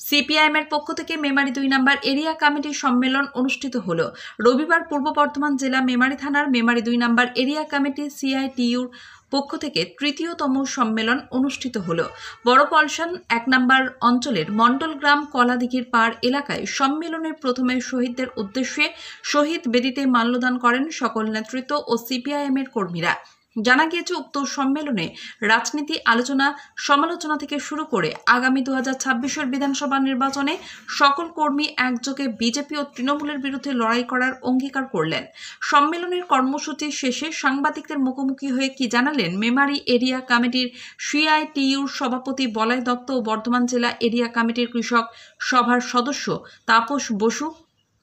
সিপিআইএমের পক্ষ থেকে মেমারি 2 নম্বর এরিয়া কমিটির সম্মেলন অনুষ্ঠিত হলো। রবিবার পূর্ব বর্ধমান জেলা মেমারি থানার মেমারি 2 নম্বর এরিয়া কমিটি সিআইটিইউর পক্ষ থেকে তৃতীয়তম সম্মেলন অনুষ্ঠিত হলো। বড় পলসান 1 নম্বর অঞ্চলের মন্ডল গ্রাম কলাদিঘির পাড় এলাকায় সম্মেলনের প্রথমে শহীদদের উদ্দেশ্যে শহীদ বেদিতে মাল্যদান করেন সকল নেতৃত্ব ও সিপিআইএমের কর্মীরা। জানা গিয়েছে উক্ত সম্মেলনে রাজনীতি আলোচনা সমালোচনা থেকে শুরু করে আগামী 2026 বিধানসভা নির্বাচনে সকল কর্মী একযোগে বিজেপি ও তৃণমূলের বিরুদ্ধে লড়াই করার অঙ্গীকার করলেন। সম্মেলনের কর্মসূচি শেষে সাংবাদিকদের মুখোমুখি হয়ে কি জানালেন মেমারি এরিয়া কমিটির সিআইটিইউর সভাপতি বলাই দত্ত ও বর্ধমান জেলা এরিয়া কমিটির কৃষক সভার সদস্য তাপস বসু,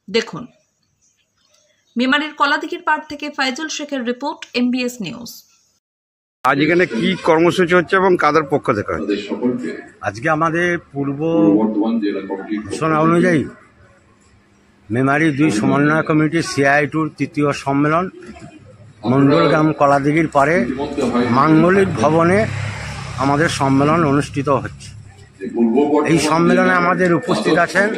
দেখুন। মেমারির কলাদিঘির পাড় থেকে ফাইজুল শেখের রিপোর্ট, এমবিএস নিউজ। আজ এখানে কি কর্মসূচি হচ্ছে এবং কাদের পক্ষ থেকে? আজকে আমাদের পূর্ব ঘোষণা অনুযায়ী মেমারি 2 সমন্বয় কমিটির সিআইটির তৃতীয় সম্মেলন মন্ডলগ্রাম কলাদিঘির পাড়ে মাঙ্গলিক ভবনে আমাদের সম্মেলন অনুষ্ঠিত হচ্ছে। এই সম্মেলনে আমাদের উপস্থিত আছেন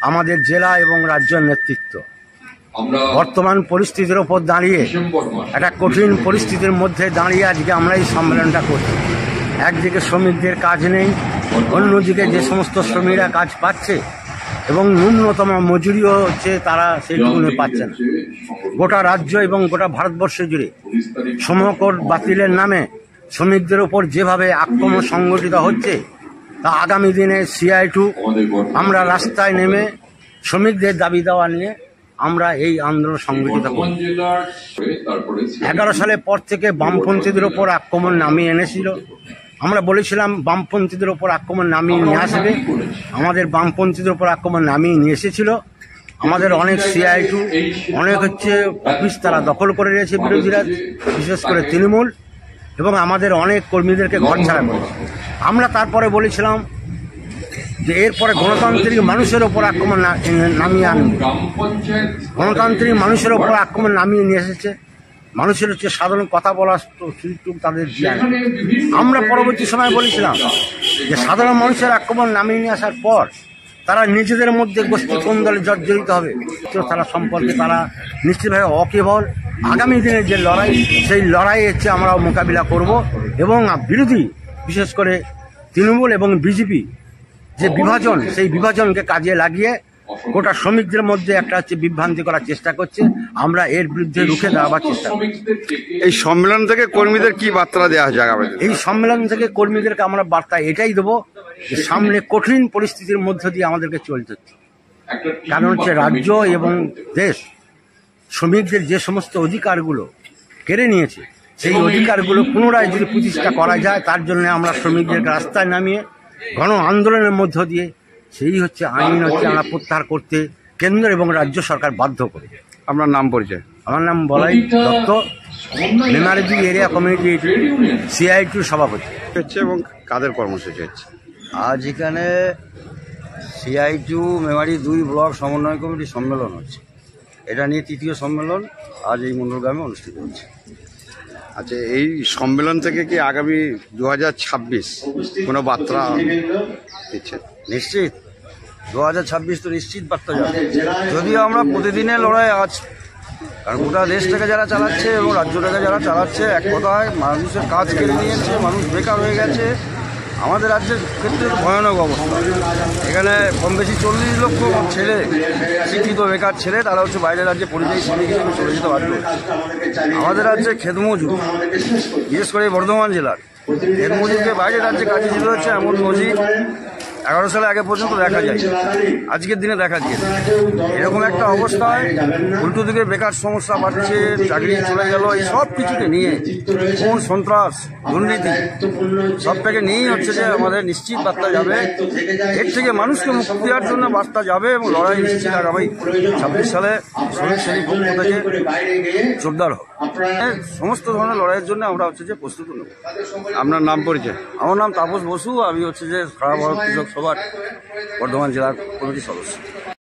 আমাদের জেলা এবং রাজ্যের নেতৃত্ব। বর্তমান পরিস্থিতির ওপর দাঁড়িয়ে, একটা কঠিন পরিস্থিতির মধ্যে দাঁড়িয়ে আজকে আমরা এই সম্মেলনটা করছি। একদিকে শ্রমিকদের কাজ নেই, অন্যদিকে যে সমস্ত শ্রমিকরা কাজ পাচ্ছে এবং ন্যূনতম মজুরিও হচ্ছে তারা সেইটুকু পাচ্ছে না। গোটা রাজ্য এবং গোটা ভারতবর্ষ জুড়ে শ্রমকর বাতিলের নামে শ্রমিকদের ওপর যেভাবে আক্রমণ সংগঠিত হচ্ছে, তা আগামী দিনে সিআইটিউ আমরা রাস্তায় নেমে শ্রমিকদের দাবি দেওয়া নিয়ে আমরা এই আন্দোলন সংগঠিত করি। 11 সালের পর থেকে বামপন্থীদের ওপর আক্রমণ নামিয়ে এনেছিল। আমরা বলেছিলাম বামপন্থীদের ওপর আক্রমণ নামিয়ে নিয়ে আসবে। আমাদের বামপন্থীদের ওপর আক্রমণ নামিয়ে নিয়ে এসেছিল। আমাদের অনেক সিআইটিউ অনেক অফিস তারা দখল করে রয়েছে বিরোধীরা, বিশেষ করে তৃণমূল, এবং আমাদের অনেক কর্মীদেরকে ঘরছাড়া করেছে। আমরা তারপরে বলেছিলাম যে এরপরে গণতান্ত্রিক মানুষের ওপর আক্রমণ নামিয়ে আনবে। গণতান্ত্রিক মানুষের ওপর আক্রমণ নামিয়ে নিয়ে এসেছে। মানুষের সাধারণ কথা বলার সুযোগ তাদের দেয়। আমরা পরবর্তী সময় বলেছিলাম যে সাধারণ মানুষের আক্রমণ নামিয়ে নিয়ে আসার পর তারা নিজেদের মধ্যে গোষ্ঠী কোন্দলে জর্জরিত হবে। তারা সম্পর্কে তারা নিশ্চিতভাবে অকেবল। আগামী দিনের যে লড়াই, সেই লড়াই আমরা মোকাবিলা করব এবং বিরোধী বিশেষ করে তৃণমূল এবং বিজেপি যে বিভাজন, সেই বিভাজনকে কাজে লাগিয়ে গোটা শ্রমিকদের মধ্যে একটা বিভ্রান্তি করার চেষ্টা করছে। আমরা এর বিরুদ্ধে রুখে দাঁড়াবার চেষ্টা করছি। এই সম্মেলন থেকে কর্মীদের কি বার্তা দেওয়া যাবে? এই সম্মেলন থেকে কর্মীদেরকে আমরা বার্তা এটাই দেবো যে সামনে কঠিন পরিস্থিতির মধ্য দিয়ে আমাদেরকে চলতে হচ্ছে। কারণ রাজ্য এবং দেশ শ্রমিকদের যে সমস্ত অধিকারগুলো কেড়ে নিয়েছে, সেই অধিকারগুলো পুনরায় যদি প্রতিষ্ঠা করা যায়, তার জন্য আমরা শ্রমিকদেরকে রাস্তায় নামিয়ে গণ আন্দোলনের মধ্য দিয়ে সেই আইন আমরা প্রত্যাহার করতে কেন্দ্র এবং রাজ্য সরকার বাধ্য করে। আপনার নাম পরিচয়? আমার নাম বলাই দত্ত, মেমারি 2 এরিয়া কমিটি সিআইটির সভাপতি হচ্ছে। এবং কাদের কর্মসূচি হচ্ছে আজ এখানে? সিআইটিউ মেমারি 2 ব্লক সমন্বয় কমিটির সম্মেলন হচ্ছে। এটা নিয়ে তৃতীয় সম্মেলন আজ এই মন্ডলগ্রামে অনুষ্ঠিত হচ্ছে। আচ্ছা, এই সম্মেলন থেকে কি আগামী 2026 কোনো বার্তা দিচ্ছে? নিশ্চিত 2026 তো নিশ্চিত বার্তা যাবে। যদিও আমরা প্রতিদিনের লড়াই আছি, কারণ গোটা দেশটাকে যারা চালাচ্ছে এবং রাজ্যটাকে যারা চালাচ্ছে, এক কথায় মানুষের কাজ কেড়ে নিয়েছে, মানুষ বেকার হয়ে গেছে। আমাদের রাজ্যের ক্ষেত্রে ভয়ানক অবস্থা। এখানে কম বেশি 40 লক্ষ ছেলে, শিক্ষিত বেকার ছেলে, তারা বাইরের রাজ্যে পরিযায়ী শ্রমিক হিসেবে চলে যেতে বাধ্য। আমাদের রাজ্যে খেতমজুর, বিশেষ করে বর্ধমান জেলার খেতমজুরকে বাইরের রাজ্যে কাজে যেতে হচ্ছে এমন নজির 11 সালে আগে পর্যন্ত দেখা যায়, আজকের দিনে দেখা গিয়েছে। এরকম একটা অবস্থায় উল্টো দিকে বেকার সমস্যা বাড়ছে, চাকরি চলে গেল, এই সব কিছুকে নিয়ে কোন সন্ত্রাস, দুর্নীতি, সবটাকে নিয়েই যে আমাদের নিশ্চিত বার্তা যাবে। এর থেকে মানুষকে মুক্তি দেওয়ার জন্য বার্তা যাবে এবং লড়াই নিশ্চিত আগামী 26 সালে শ্রমিক শ্রেণীর পক্ষ থেকে জোরদার হবে। সমস্ত ধরনের লড়াইয়ের জন্য আমরা প্রস্তুত নেব। আপনার নাম পরিচয়? আমার নাম তাপস বসু, আমি সারা ভারত কৃষক সভার বর্ধমান জেলার কমিটির সদস্য।